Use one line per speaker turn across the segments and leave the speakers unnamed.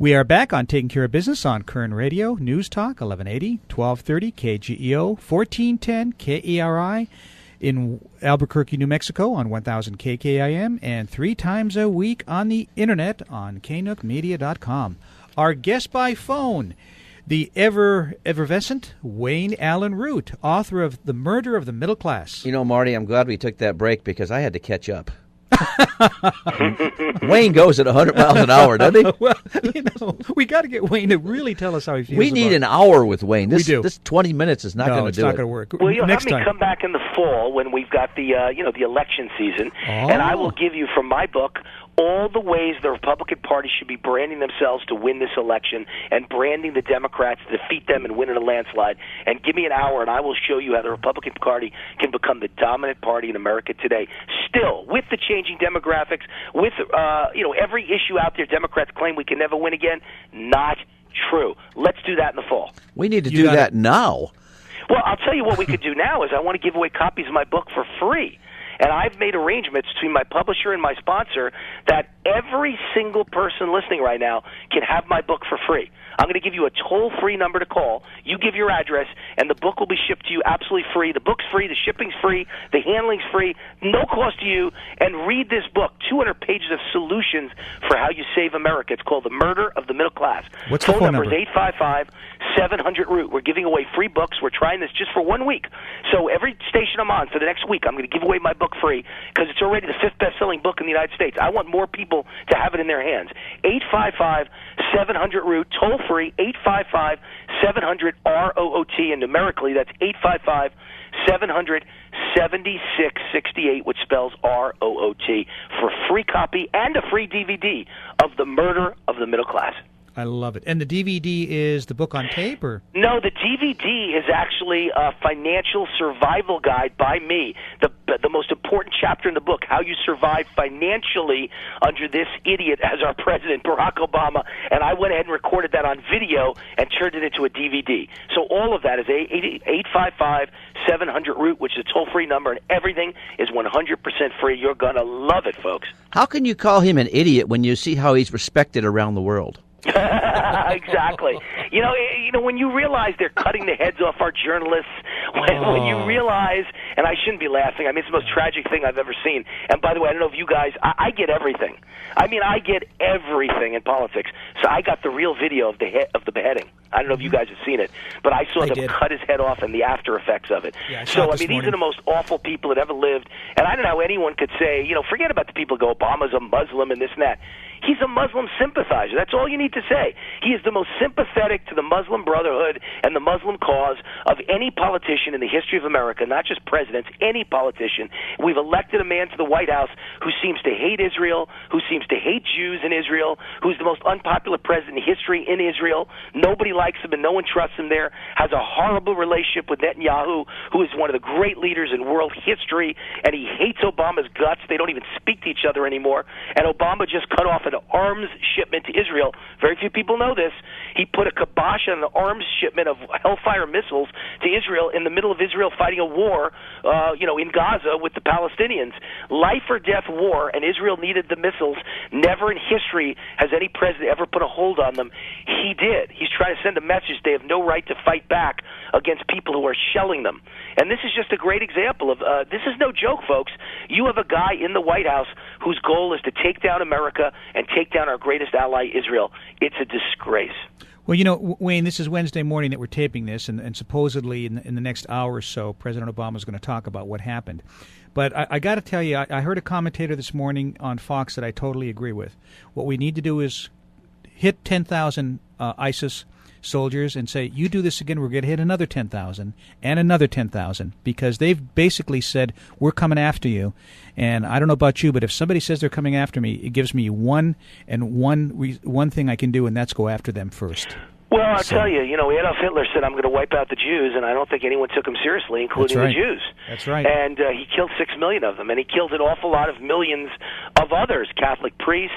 We are back on Taking Care of Business on Koerner Radio, News Talk, 1180, 1230, KGEO, 1410, KERI, in Albuquerque, New Mexico on 1000 KKIM, and 3 times a week on the internet on knookmedia.com. Our guest by phone, the effervescent Wayne Allyn Root, author of The Murder of the Middle Class.
You know, Marty, I'm glad we took that break because I had to catch up. Wayne goes at 100 miles an hour, doesn't he?
Well, we got to get Wayne to really tell us how he feels.
We need an hour with Wayne.
We do.
This 20 minutes is not going to do it.
No, it's not going to work.
Well, you'll
Next
have me
time.
come back in the fall when we've got the the election season, and I will give you from my book all the ways the Republican Party should be branding themselves to win this election and branding the Democrats to defeat them and win in a landslide. And give me an hour, and I will show you how the Republican Party can become the dominant party in America today. Still, with the changing demographics, with every issue out there, Democrats claim we can never win again. Not true. Let's do that in the fall.
We need to do that now.
Well, I'll tell you what we could do now is I want to give away copies of my book for free. And I've made arrangements between my publisher and my sponsor that every single person listening right now can have my book for free. I'm going to give you a toll-free number to call. You give your address, and the book will be shipped to you absolutely free. The book's free, the shipping's free, the handling's free, no cost to you. And read this book, 200 pages of solutions for how you save America. It's called The Murder of the Middle Class.
What's the phone number?
Is 855-700-ROOT. We're giving away free books. We're trying this just for 1 week. So every station I'm on for the next week, I'm going to give away my book free because it's already the 5th best-selling book in the United States. I want more people to have it in their hands. 855-700-ROOT, toll-free, 855-700-ROOT, and numerically that's 855-700-7668, which spells ROOT, for a free copy and a free DVD of The Murder of the Middle Class.
I love it. And the DVD is the book on tape, or?
No, the DVD is actually a financial survival guide by me. The most important chapter in the book, how you survive financially under this idiot as our president, Barack Obama. And I went ahead and recorded that on video and turned it into a DVD. So all of that is 855-700-ROOT, which is a toll-free number, and everything is 100% free. You're going to love it, folks.
How can you call him an idiot when you see how he's respected around the world?
Exactly. You know, when you realize they're cutting the heads off our journalists, when you realize, and I shouldn't be laughing, I mean, it's the most tragic thing I've ever seen. And by the way, I don't know if you guys, I get everything. I mean, I get everything in politics. So I got the real video of the beheading. I don't know if you guys have seen it, but I saw them cut his head off and the after effects of it.
Yeah,
so, I mean, these are the most awful people that ever lived. And I don't know how anyone could say, forget about the people who go, Obama's a Muslim and this and that. He's a Muslim sympathizer. That's all you need to say. He is the most sympathetic to the Muslim Brotherhood and the Muslim cause of any politician in the history of America, not just presidents, any politician. We've elected a man to the White House who seems to hate Israel, who seems to hate Jews in Israel, who's the most unpopular president in history in Israel. Nobody likes him and no one trusts him there, has a horrible relationship with Netanyahu, who is one of the great leaders in world history, and he hates Obama's guts. They don't even speak to each other anymore. And Obama just cut off an arms shipment to Israel. Very few people know this. He put a kibosh on an arms shipment of Hellfire missiles to Israel in the middle of Israel fighting a war, in Gaza with the Palestinians. Life or death war, and Israel needed the missiles. Never in history has any president ever put a hold on them. He did. He's trying to send a message they have no right to fight back against people who are shelling them. And this is just a great example of, this is no joke, folks. You have a guy in the White House whose goal is to take down America and take down our greatest ally, Israel. It's a disgrace.
Well, Wayne, this is Wednesday morning that we're taping this, and supposedly in the next hour or so, President Obama is going to talk about what happened. But I got to tell you, I heard a commentator this morning on Fox that I totally agree with. What we need to do is hit 10,000 ISIS soldiers and say, you do this again, we're going to hit another 10,000 and another 10,000, because they've basically said, we're coming after you. And I don't know about you, but if somebody says they're coming after me, it gives me one thing I can do, and that's go after them first.
Well, I'll tell you, Adolf Hitler said, I'm going to wipe out the Jews, and I don't think anyone took him seriously, including the Jews.
That's right.
And he killed 6 million of them, and he killed an awful lot of millions of others, Catholic priests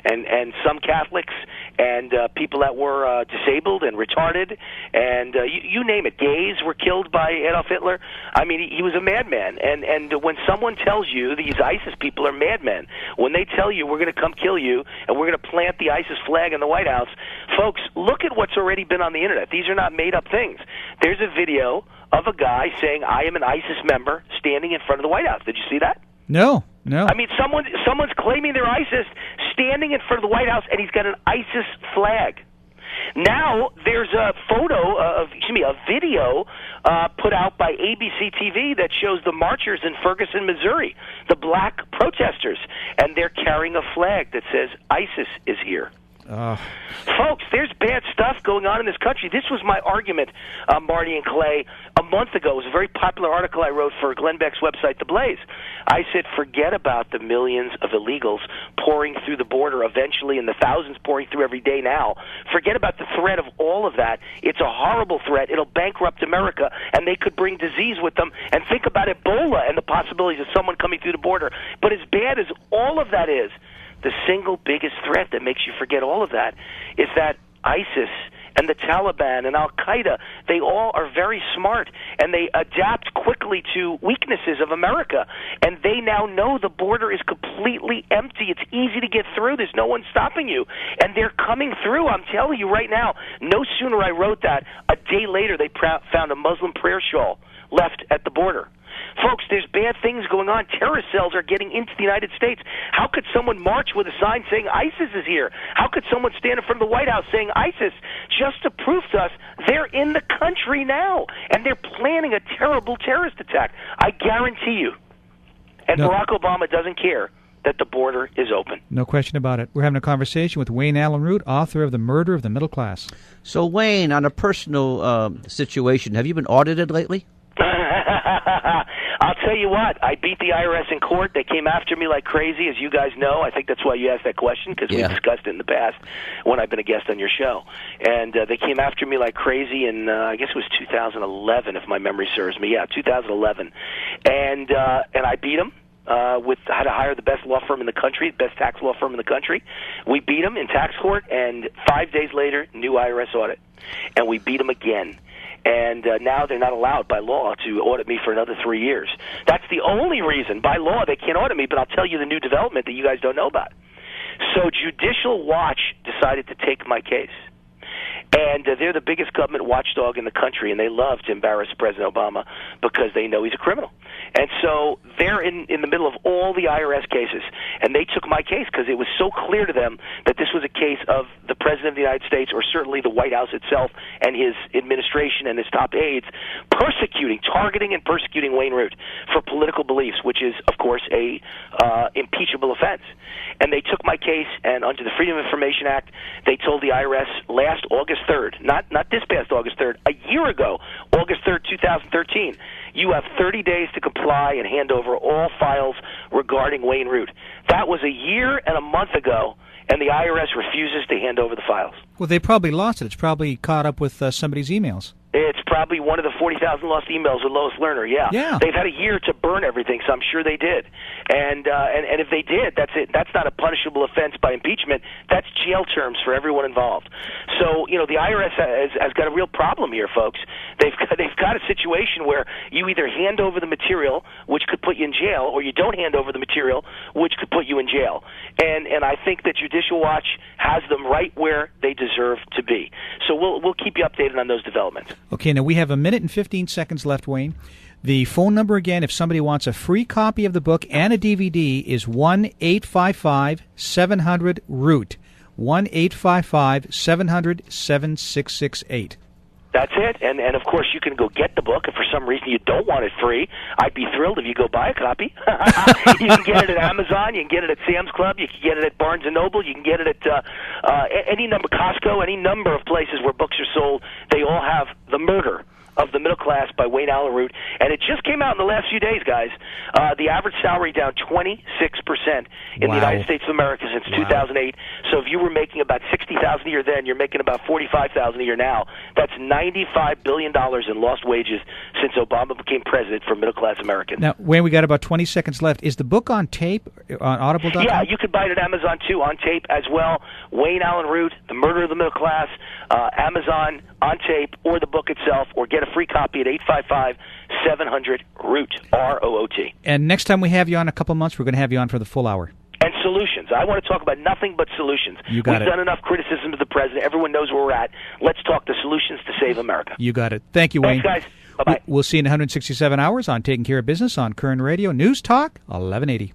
and some Catholics, and people that were disabled and retarded, and you name it. Gays were killed by Adolf Hitler. I mean, he was a madman. And when someone tells you these ISIS people are madmen, when they tell you we're going to come kill you and we're going to plant the ISIS flag in the White House, folks, look at what's already been on the internet. These are not made-up things. There's a video of a guy saying, I am an ISIS member, standing in front of the White House. Did you see that?
No.
I mean, someone's claiming they're ISIS, standing in front of the White House, and he's got an ISIS flag. Now there's a video put out by ABC TV that shows the marchers in Ferguson, Missouri, the black protesters, and they're carrying a flag that says ISIS is here. Folks, there's bad stuff going on in this country. This was my argument, Marty and Clay, a month ago. It was a very popular article I wrote for Glenn Beck's website, The Blaze. I said, forget about the millions of illegals pouring through the border eventually and the thousands pouring through every day now. Forget about the threat of all of that. It's a horrible threat. It'll bankrupt America, and they could bring disease with them. And think about Ebola and the possibilities of someone coming through the border. But as bad as all of that is, the single biggest threat that makes you forget all of that is that ISIS and the Taliban and Al-Qaeda, they all are very smart, and they adapt quickly to weaknesses of America. And they now know the border is completely empty. It's easy to get through. There's no one stopping you. And they're coming through. I'm telling you right now, no sooner I wrote that, a day later they found a Muslim prayer shawl left at the border. Folks, there's bad things going on. Terrorist cells are getting into the United States. How could someone march with a sign saying ISIS is here? How could someone stand in front of the White House saying ISIS, just to prove to us they're in the country now, and they're planning a terrible terrorist attack? I guarantee you. And Barack Obama doesn't care that the border is open.
No question about it. We're having a conversation with Wayne Allyn Root, author of The Murder of the Middle Class.
So, Wayne, on a personal situation, have you been audited lately?
I'll tell you what, I beat the IRS in court. They came after me like crazy, as you guys know. I think that's why you asked that question, because we discussed it in the past when I've been a guest on your show. And they came after me like crazy in, I guess it was 2011, if my memory serves me. Yeah, 2011. And I beat them. I had to hire the best law firm in the country, best tax law firm in the country. We beat them in tax court, and 5 days later, new IRS audit. And we beat them again. And now they're not allowed by law to audit me for another 3 years. That's the only reason. By law, they can't audit me, but I'll tell you the new development that you guys don't know about. So Judicial Watch decided to take my case. And they're the biggest government watchdog in the country, and they love to embarrass President Obama because they know he's a criminal. And so they're in the middle of all the IRS cases, and they took my case because it was so clear to them that this was a case of the President of the United States, or certainly the White House itself and his administration and his top aides, targeting and persecuting Wayne Root for political beliefs, which is, of course, a impeachable offense. And they took my case, and under the Freedom of Information Act, they told the IRS last August 3rd, not this past August 3rd, a year ago, August 3rd, 2013, you have 30 days to comply and hand over all files regarding Wayne Root. That was a year and a month ago, and the IRS refuses to hand over the files.
Well, they probably lost it. It's probably caught up with somebody's emails.
It's probably one of the 40,000 lost emails with Lois Lerner, yeah. They've had a year to burn everything, so I'm sure they did. And if they did, that's it. That's not a punishable offense by impeachment. That's jail terms for everyone involved. So, the IRS has got a real problem here, folks. They've got a situation where you either hand over the material, which could put you in jail, or you don't hand over the material, which could put you in jail. And I think that Judicial Watch has them right where they deserve to be. So we'll keep you updated on those developments.
Okay, now we have 1 minute and 15 seconds left, Wayne. The phone number again, if somebody wants a free copy of the book and a DVD, is 1-855-700-ROOT. 1-855-700-7668.
That's it. And of course, you can go get the book. If for some reason you don't want it free, I'd be thrilled if you go buy a copy. You can get it at Amazon. You can get it at Sam's Club. You can get it at Barnes & Noble. You can get it at any number, Costco, any number of places where books are sold. They all have The Murder of the Middle Class by Wayne Allen Root. And it just came out in the last few days, guys. The average salary down 26% in the United States of America since 2008. So if you were making about $60,000 a year then, you're making about $45,000 a year now. That's $95 billion in lost wages since Obama became president for middle-class Americans.
Now, Wayne, we got about 20 seconds left. Is the book on tape on Audible.com?
Yeah, you can buy it at Amazon, too, on tape as well. Wayne Allen Root, The Murder of the Middle Class, Amazon, on tape, or the book itself, or get a free copy at 855-700-ROOT, R-O-O-T.
And next time we have you on in a couple months, we're going to have you on for the full hour.
And solutions. I want to talk about nothing but solutions. We've done enough criticism of the president. Everyone knows where we're at. Let's talk the solutions to save America.
You got it. Thank you, Wayne.
Thanks, guys. Bye-bye.
We'll see you in 167 hours on Taking Care of Business on Koerner Radio. News Talk, 1180.